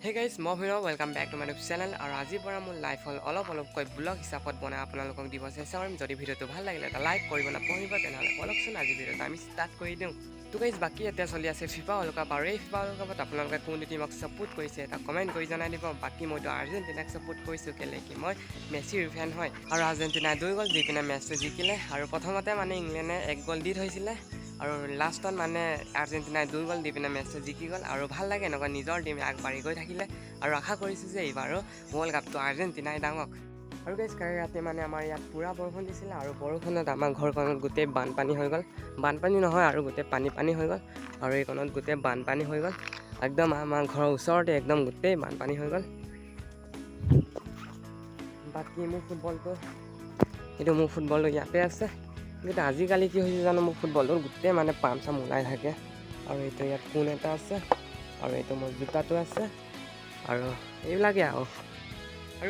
Hey guys, মই ভিৰ welcome back to my YouTube channel আৰু আজিৰ পৰা মোৰ লাইফ হ'ল অলপকৈ ব্লগ হিচাপত বনাই আপোনালোকক দিব চেষ্টা কৰিম। যদি ভিডিঅ'টো ভাল লাগিলে এটা লাইক কৰিব নাপাহৰিব, তেনেহ'লে বলকচোন আজি ভিডিঅ'টো আমি ষ্টাৰ্ট কৰি দিওঁ। তো গাইজ বাকী এতিয়া চলি আছে ফিফা ৱৰ্ল্ড কাপ আৰু এই ফিফা ৱৰ্ল্ড কাপত আপোনালোকে কোনটো টিমক ছাপোৰ্ট কৰিছে এটা কমেণ্ট কৰি জনাই দিব। বাকী মইতো আৰ্জেণ্টিনাক ছাপোৰ্ট কৰিছোঁ, কেলে কি মই মেছিৰ ফেন হয় আৰু আৰ্জেণ্টিনাই 2 গ'ল দি পিনে মেচটো জিকিলে আৰু প্ৰথমতে মানে ইংলেণ্ডে 1 গ'ল দি থৈছিলে আৰু লাষ্টত মানে আৰ্জেণ্টিনাই 2 গ'ল দি পিনে মেচটো জিকি গ'ল আৰু ভাল লাগে এনেকুৱা নিজৰ টিমে আগবাঢ়ি গৈ থাকিলে আৰু আশা কৰিছোঁ যে এইবাৰো ৱৰ্ল্ড কাপটো আৰ্জেণ্টিনাই ডাঙক। আৰু গাইজ কালি ৰাতি মানে আমাৰ ইয়াত পূৰা বৰষুণ দিছিলে আৰু বৰষুণত আমাৰ ঘৰখনত গোটেই বানপানী হৈ গ'ল। বানপানী নহয় আৰু গোটেই পানী হৈ গ'ল আৰু এইকণত গোটেই বানপানী হৈ গ'ল। একদম আমাৰ ঘৰৰ ওচৰতে একদম গোটেই বানপানী হৈ গ'ল। বাকী মোৰ ফুটবলটো ইয়াতে আছে, কিন্তু আজিকালি কি হৈছে জানো, মোৰ ফুটবলটো গোটেই মানে পাম চাম ওলাই থাকে আৰু এইটো ইয়াত কোন এটা আছে আৰু এইটো মোৰ জোতাটো আছে আৰু এইবিলাকে আৰু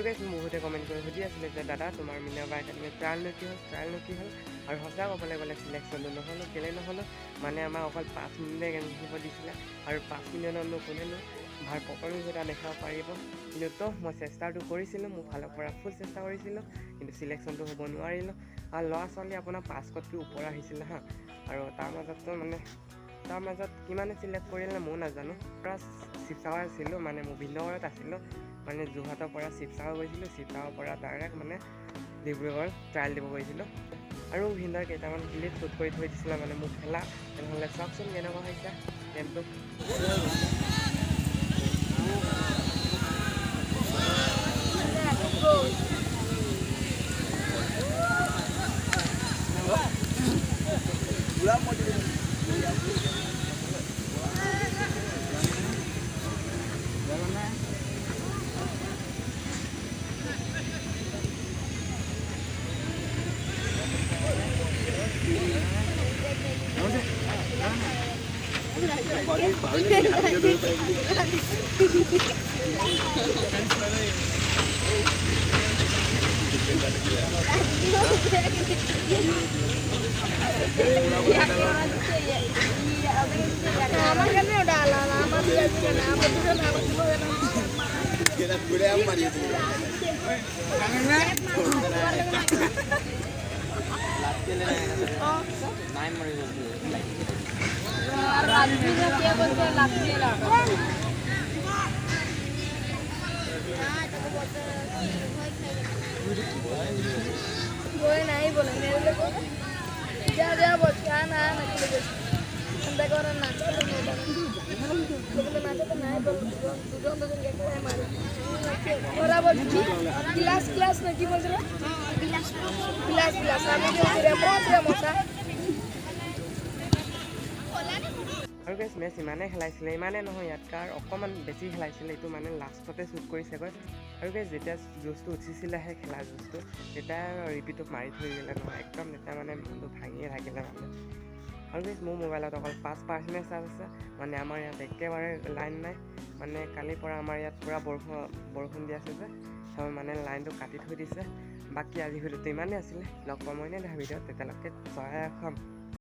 গাইজ বহুতে কমেণ্ট কৰি সুধি আছিলে যে দাদা তোমাৰ মিনাৰ্ভা একাডেমী ট্ৰায়েলনো কি হ'ল আৰু সঁচা ক'বলৈ গ'লে চিলেকশ্যনটো নহ'লোঁ, কেলৈ নহ'লোঁ মানে আমাৰ অকল 5 মিনিটে গেম খেলিব দিছিলে আৰু 5 মিনিটতনো কোনেনো ভাল পাৰফৰ্মেঞ্চ এটা দেখাব পাৰিব। কিন্তু তো মই চেষ্টাটো কৰিছিলোঁ, মোৰ ফালৰ পৰা ফুল চেষ্টা কৰিছিলোঁ, কিন্তু চিলেকশ্যনটো হ'ব নোৱাৰিলোঁ। আৰু ল'ৰা ছোৱালী আপোনাৰ 500তকৈ ওপৰ আহিছিলে হা, আৰু তাৰ মাজত কিমানে চিলেক্ট কৰিলে ময়ো নাজানো। পৰা শিৱসাগৰ আছিলোঁ, মানে মোৰ ভিন্নগৰত আছিলোঁ, মানে যোৰহাটৰ পৰা শিৱসাগৰ গৈছিলোঁ, শিৱসাগৰৰ পৰা ডাইৰেক্ট মানে ডিব্ৰুগড় ট্ৰায়েল দিব গৈছিলোঁ আৰু ভিন্নই কেইটামান ক্লিপ শ্বুট কৰি থৈ দিছিলে মানে মোক খেলা। তেনেহ'লে চাওকচোন কেনেকুৱা হৈছে গেমটো। नहीं बोले मेरे को जा जा बोल क्या ना अंदर को ना तो नाचो तो नहीं बोल दूसरों तो क्या है मारे बराबर क्लास ना की बोल रहा क्लास हमें जो तेरा बहुत मौका। আৰু গাইজ মেচ ইমানেই খেলাইছিলে, ইমানেই নহয় ইয়াতকৈ অকণমান বেছি খেলাইছিলে, এইটো মানে লাষ্টতে শ্বুট কৰিছেগৈ। আৰু গাইজ যেতিয়া জুচটো উঠিছিলে সেই খেলা জুচটো, তেতিয়া ৰিপিটটো মাৰি থৈ দিলে নহয়, একদম তেতিয়া মানে মনটো ভাঙিয়ে থাকিলে মানে। আৰু গাইজ মোৰ মোবাইলত অকল 5% চাৰ্জ আছে, মানে আমাৰ ইয়াত একেবাৰে লাইন নাই, মানে কালিৰ পৰা আমাৰ ইয়াত পূৰা বৰষুণ দি আছে যে মানে লাইনটো কাটি থৈ দিছে। বাকী আজি ভিডিঅ'টো ইমানেই আছিলে, লগ পাম মই এনে ভিডিঅ'ত, তেতিয়ালৈকে জয় অসম।